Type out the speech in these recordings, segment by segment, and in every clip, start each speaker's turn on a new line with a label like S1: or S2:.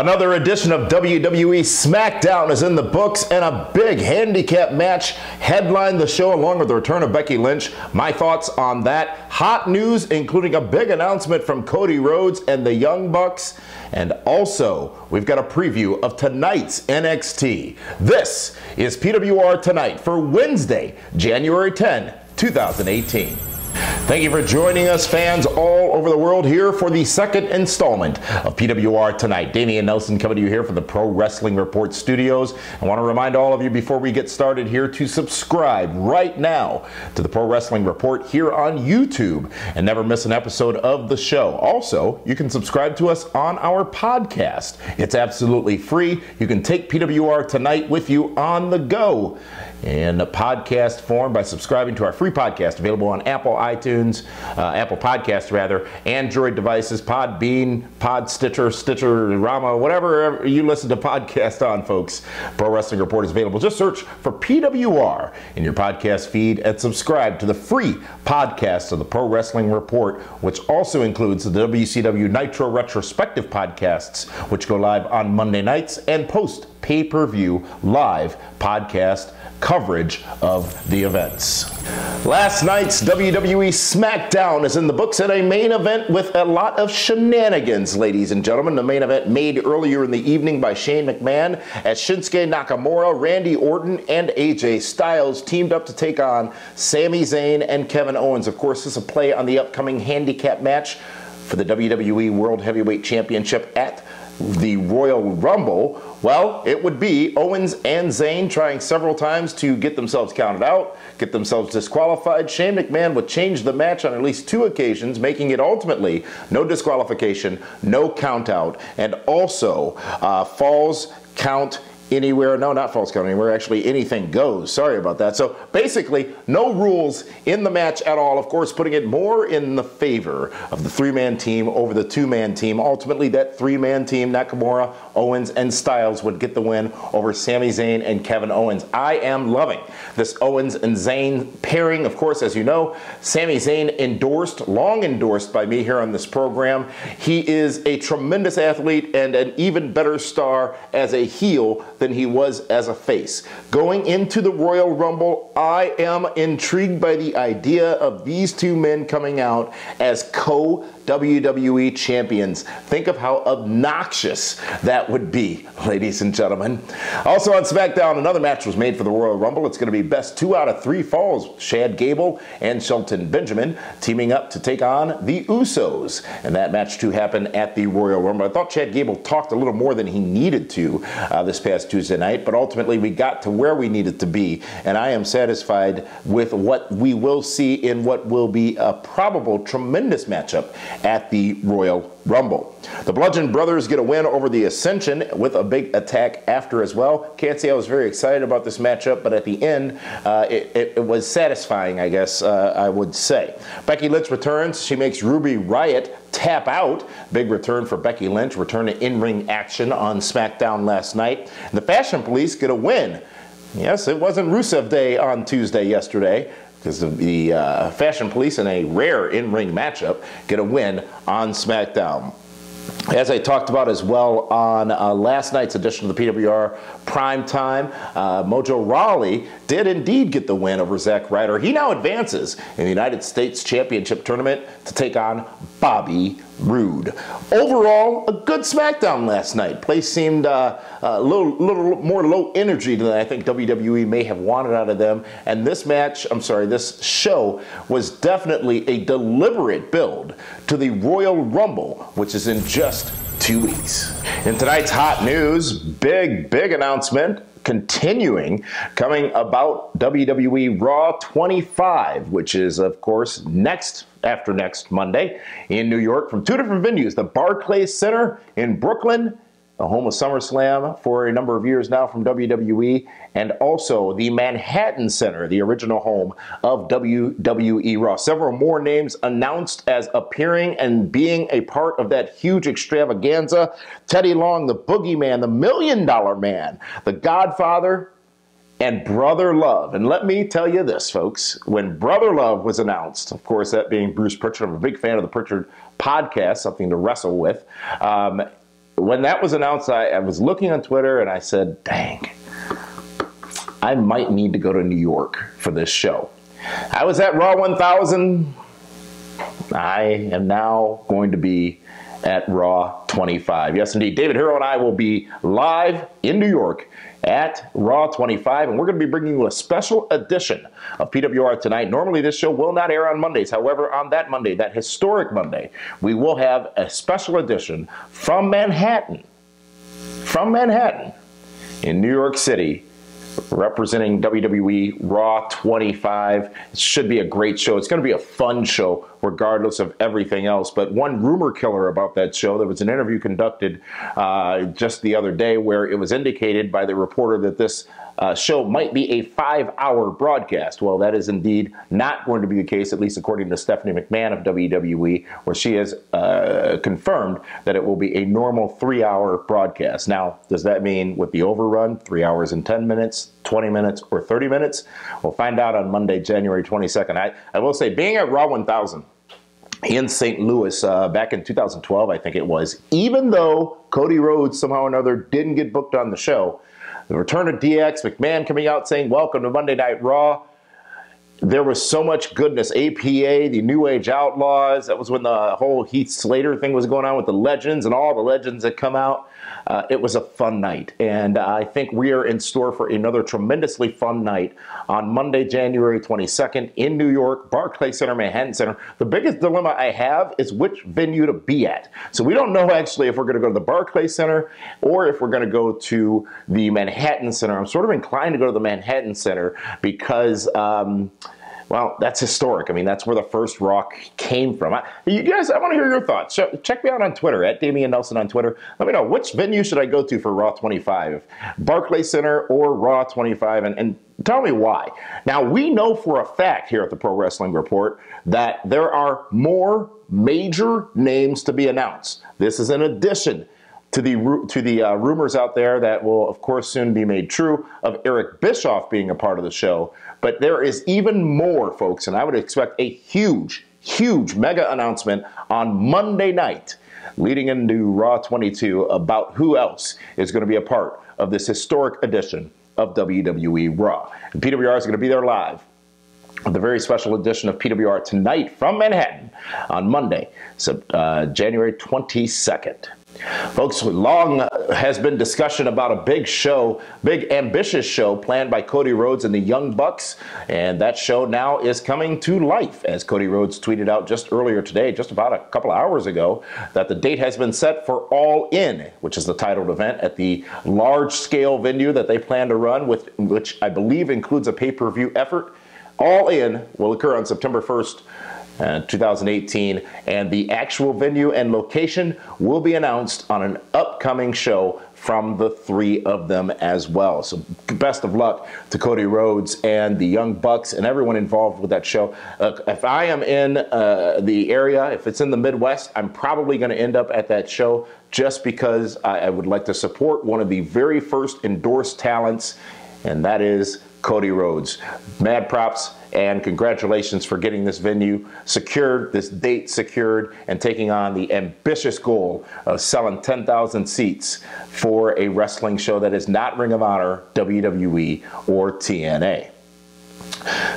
S1: Another edition of WWE Smackdown is in the books, and a big handicap match headlined the show along with the return of Becky Lynch. My thoughts on that. Hot news, including a big announcement from Cody Rhodes and the Young Bucks. And also, we've got a preview of tonight's NXT. This is PWR Tonight for Wednesday, January 10, 2018. Thank you for joining us, fans all over the world, here for the second installment of PWR Tonight. Damian Nelson coming to you here from the Pro Wrestling Report studios. I want to remind all of you before we get started here to subscribe right now to the Pro Wrestling Report here on YouTube and never miss an episode of the show. Also, you can subscribe to us on our podcast. It's absolutely free. You can take PWR Tonight with you on the go in a podcast form by subscribing to our free podcast available on Apple Podcasts rather, Android devices, Podbean, Stitcher-Rama, whatever you listen to podcasts on, folks. Pro Wrestling Report is available. Just search for PWR in your podcast feed and subscribe to the free podcast of the Pro Wrestling Report, which also includes the WCW Nitro Retrospective podcasts, which go live on Monday nights, and post pay-per-view live podcast coverage of the events. Last night's WWE Smackdown is in the books, and a main event with a lot of shenanigans, ladies and gentlemen. The main event made earlier in the evening by Shane McMahon as Shinsuke Nakamura, Randy Orton, and AJ Styles teamed up to take on Sami Zayn and Kevin Owens. Of course, this is a play on the upcoming handicap match for the WWE World Heavyweight Championship at the Royal Rumble. Well, it would be Owens and Zayn trying several times to get themselves counted out, get themselves disqualified. Shane McMahon would change the match on at least 2 occasions, making it ultimately no disqualification, no count out, and also falls count anywhere. No, not false count anywhere. Actually, anything goes. Sorry about that. So basically, no rules in the match at all. Of course, putting it more in the favor of the 3-man team over the 2-man team. Ultimately, that 3-man team, Nakamura, Owens, and Styles, would get the win over Sami Zayn and Kevin Owens. I am loving this Owens and Zayn pairing. Of course, as you know, Sami Zayn long endorsed by me here on this program. He is a tremendous athlete and an even better star as a heel than he was as a face. Going into the Royal Rumble, I am intrigued by the idea of these 2 men coming out as co-WWE champions. Think of how obnoxious that would be, ladies and gentlemen. Also on SmackDown, another match was made for the Royal Rumble. It's going to be best 2 out of 3 falls. Chad Gable and Shelton Benjamin teaming up to take on the Usos. And that match to happen at the Royal Rumble. I thought Chad Gable talked a little more than he needed to this past Tuesday night, but ultimately we got to where we needed to be, and I am satisfied with what we will see in what will be a probable tremendous matchup at the Royal Rumble. The Bludgeon Brothers get a win over the Ascension with a big attack after as well. Can't say I was very excited about this matchup, but at the end, it was satisfying, I guess I would say. Becky Lynch returns. She makes Ruby Riott tap out. Big return for Becky Lynch, return to in-ring action on SmackDown last night. And the Fashion Police get a win. Yes, it wasn't Rusev Day on Tuesday yesterday, because the Fashion Police, in a rare in-ring matchup, get a win on SmackDown. As I talked about as well on last night's edition of the PWR Prime Time, Mojo Rawley did indeed get the win over Zack Ryder. He now advances in the United States Championship Tournament to take on Bobby Roode. Overall, a good SmackDown last night. Place seemed a little more low energy than I think WWE may have wanted out of them. And this show was definitely a deliberate build to the Royal Rumble, which is in just 2 weeks. In tonight's hot news, big announcement coming about WWE Raw 25, which is, of course, after next Monday in New York, from 2 different venues: the Barclays Center in Brooklyn, the home of SummerSlam for a number of years now from WWE, and also the Manhattan Center, the original home of WWE Raw. Several more names announced as appearing and being a part of that huge extravaganza. Teddy Long, the Boogeyman, the $1 Million Man, the Godfather, and Brother Love. And let me tell you this, folks, when Brother Love was announced, of course, that being Bruce Pritchard, I'm a big fan of the Pritchard podcast, something to wrestle with, when that was announced, I was looking on Twitter and I said, dang, I might need to go to New York for this show. I was at Raw 1000. I am now going to be at Raw 25. Yes, indeed. David Hero and I will be live in New York at Raw 25, and we're going to be bringing you a special edition of PWR tonight. Normally, this show will not air on Mondays. However, on that Monday, that historic Monday, we will have a special edition from Manhattan in New York City, representing WWE Raw 25. It should be a great show. It's going to be a fun show regardless of everything else. But one rumor killer about that show, there was an interview conducted just the other day where it was indicated by the reporter that this show might be a 5-hour broadcast. Well, that is indeed not going to be the case, at least according to Stephanie McMahon of WWE, where she has confirmed that it will be a normal 3-hour broadcast. Now, does that mean with the overrun, 3 hours and 10 minutes, 20 minutes, or 30 minutes? We'll find out on Monday, January 22nd. I will say, being at Raw 1000 in St. Louis back in 2012, I think it was, even though Cody Rhodes somehow or another didn't get booked on the show, the return of DX, McMahon coming out saying, welcome to Monday Night Raw. There was so much goodness. APA, the New Age Outlaws. That was when the whole Heath Slater thing was going on with the legends and all the legends that come out. It was a fun night. And I think we are in store for another tremendously fun night on Monday, January 22nd in New York, Barclays Center, Manhattan Center. The biggest dilemma I have is which venue to be at. So we don't know actually if we're going to go to the Barclays Center or if we're going to go to the Manhattan Center. I'm sort of inclined to go to the Manhattan Center because well, that's historic. I mean, that's where the first Rock came from. You guys, I want to hear your thoughts. So check me out on Twitter, at Damian Nelson on Twitter. Let me know, which venue should I go to for Raw 25? Barclays Center or Raw 25? And tell me why. Now, we know for a fact here at the Pro Wrestling Report that there are more major names to be announced. This is in addition to the rumors out there that will, of course, soon be made true of Eric Bischoff being a part of the show. But there is even more, folks, and I would expect a huge, huge mega announcement on Monday night leading into Raw 22 about who else is going to be a part of this historic edition of WWE Raw. And PWR is going to be there live with a very special edition of PWR tonight from Manhattan on Monday, so January 22nd. Folks, long has been discussion about a big show, big ambitious show planned by Cody Rhodes and the Young Bucks, and that show now is coming to life, as Cody Rhodes tweeted out just earlier today, just about a couple of hours ago, that the date has been set for All In, which is the titled event at the large-scale venue that they plan to run, which I believe includes a pay-per-view effort. All In will occur on September 1st. 2018, and the actual venue and location will be announced on an upcoming show from the three of them as well. So best of luck to Cody Rhodes and the Young Bucks and everyone involved with that show. If I am in the area, if it's in the Midwest, I'm probably going to end up at that show just because I would like to support one of the very first endorsed talents, and that is Cody Rhodes. Mad props and congratulations for getting this venue secured, this date secured, and taking on the ambitious goal of selling 10,000 seats for a wrestling show that is not Ring of Honor, WWE, or TNA.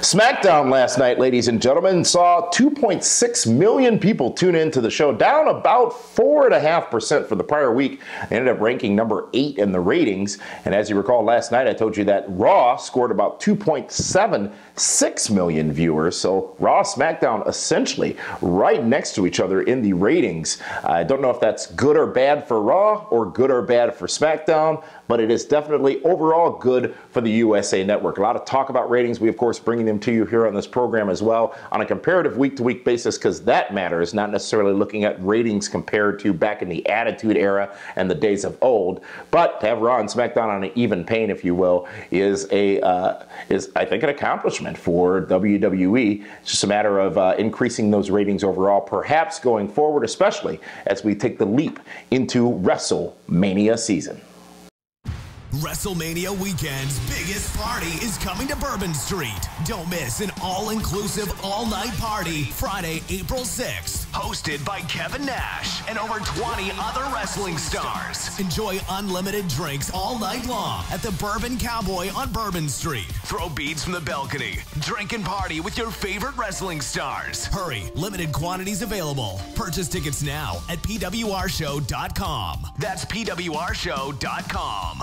S1: Smackdown last night, ladies and gentlemen, saw 2.6 million people tune into the show, down about 4.5% for the prior week. They ended up ranking number 8 in the ratings. And as you recall, last night I told you that Raw scored about 2.76 million viewers. So Raw, SmackDown essentially right next to each other in the ratings. I don't know if that's good or bad for Raw or good or bad for SmackDown, but it is definitely overall good for the USA Network. A lot of talk about ratings. We, of course, bringing them to you here on this program as well on a comparative week-to-week basis, because that matters, not necessarily looking at ratings compared to back in the Attitude Era and the days of old. But to have Raw and SmackDown on an even plane, if you will, is I think an accomplishment for WWE. It's just a matter of increasing those ratings overall, perhaps going forward, especially as we take the leap into WrestleMania season.
S2: WrestleMania weekend's biggest party is coming to Bourbon Street. Don't miss an all-inclusive, all-night party Friday, April 6th. Hosted by Kevin Nash and over 20 other wrestling stars. Enjoy unlimited drinks all night long at the Bourbon Cowboy on Bourbon Street. Throw beads from the balcony. Drink and party with your favorite wrestling stars. Hurry, limited quantities available. Purchase tickets now at PWRshow.com. That's PWRshow.com.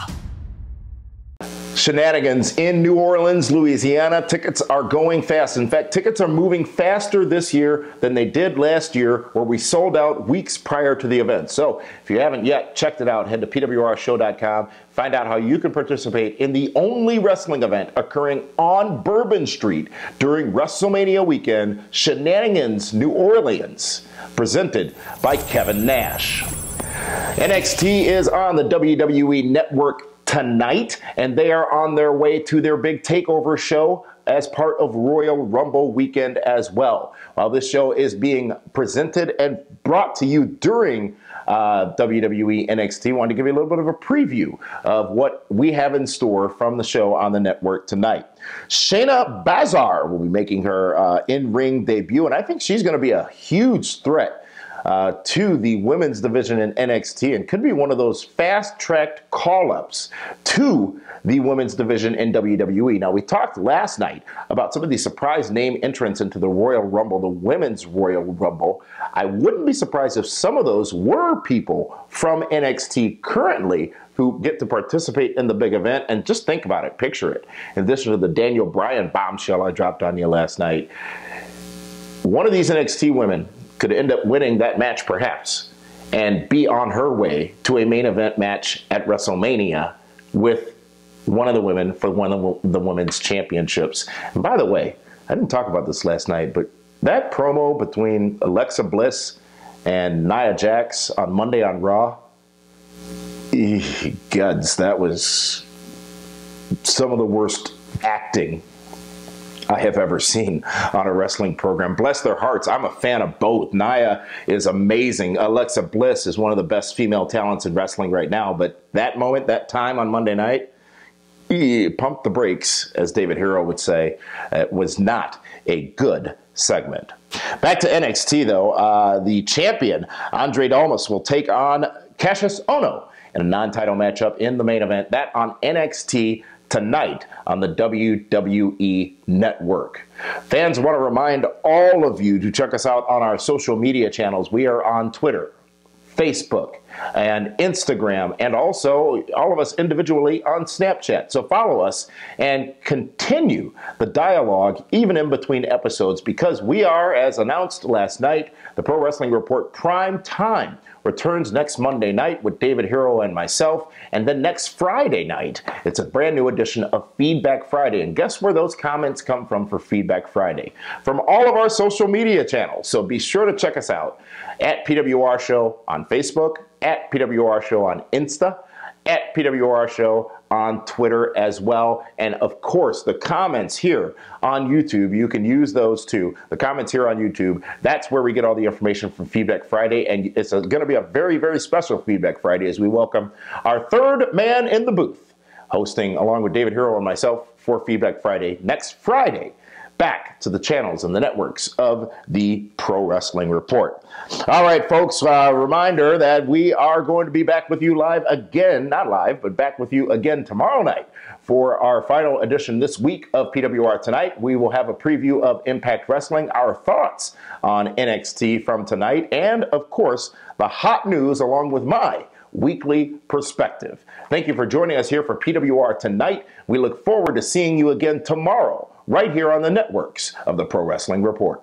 S1: Shenanigans in New Orleans, Louisiana. Tickets are going fast. In fact, tickets are moving faster this year than they did last year, where we sold out weeks prior to the event. So if you haven't yet checked it out, head to PWRshow.com. Find out how you can participate in the only wrestling event occurring on Bourbon Street during WrestleMania weekend, Shenanigans, New Orleans, presented by Kevin Nash. NXT is on the WWE Network tonight, and they are on their way to their big takeover show as part of Royal Rumble weekend as well. While this show is being presented and brought to you during WWE NXT, I wanted to give you a little bit of a preview of what we have in store from the show on the network tonight. Shayna Baszler will be making her in-ring debut, and I think she's going to be a huge threat to the women's division in NXT, and could be one of those fast-tracked call-ups to the women's division in WWE. Now, we talked last night about some of the surprise name entrants into the Royal Rumble, the women's Royal Rumble. I wouldn't be surprised if some of those were people from NXT currently who get to participate in the big event. And just think about it, picture it. In addition to the Daniel Bryan bombshell I dropped on you last night, one of these NXT women could end up winning that match perhaps and be on her way to a main event match at WrestleMania with one of the women for one of the women's championships. And by the way, I didn't talk about this last night, but that promo between Alexa Bliss and Nia Jax on Monday on Raw, gods, that was some of the worst acting I have ever seen on a wrestling program. Bless their hearts. I'm a fan of both. Nia is amazing. Alexa Bliss is one of the best female talents in wrestling right now. But that moment, that time on Monday night, pump the brakes, as David Hero would say. It was not a good segment. Back to NXT, though. The champion, Andre Almas, will take on Cassius Ohno in a non-title matchup in the main event. That on NXT tonight on the WWE Network. Fans, want to remind all of you to check us out on our social media channels. We are on Twitter, Facebook, and Instagram, and also all of us individually on Snapchat. So follow us and continue the dialogue even in between episodes, because we are, as announced last night, the Pro Wrestling Report Prime Time returns next Monday night with David Hero and myself, and then next Friday night, it's a brand new edition of Feedback Friday. And guess where those comments come from for Feedback Friday? From all of our social media channels. So be sure to check us out at PWR Show on Facebook, at PWR Show on Insta, at PWR Show on Twitter as well. And of course, the comments here on YouTube, you can use those too. The comments here on YouTube, that's where we get all the information from Feedback Friday. And it's going to be a very, very special Feedback Friday as we welcome our third man in the booth, hosting along with David Hero and myself for Feedback Friday next Friday. Back to the channels and the networks of the Pro Wrestling Report. All right, folks, reminder that we are going to be back with you live again, not live, but back with you again tomorrow night for our final edition this week of PWR Tonight. We will have a preview of Impact Wrestling, our thoughts on NXT from tonight, and of course, the hot news along with my weekly perspective. Thank you for joining us here for PWR Tonight. We look forward to seeing you again tomorrow, right here on the networks of the Pro Wrestling Report.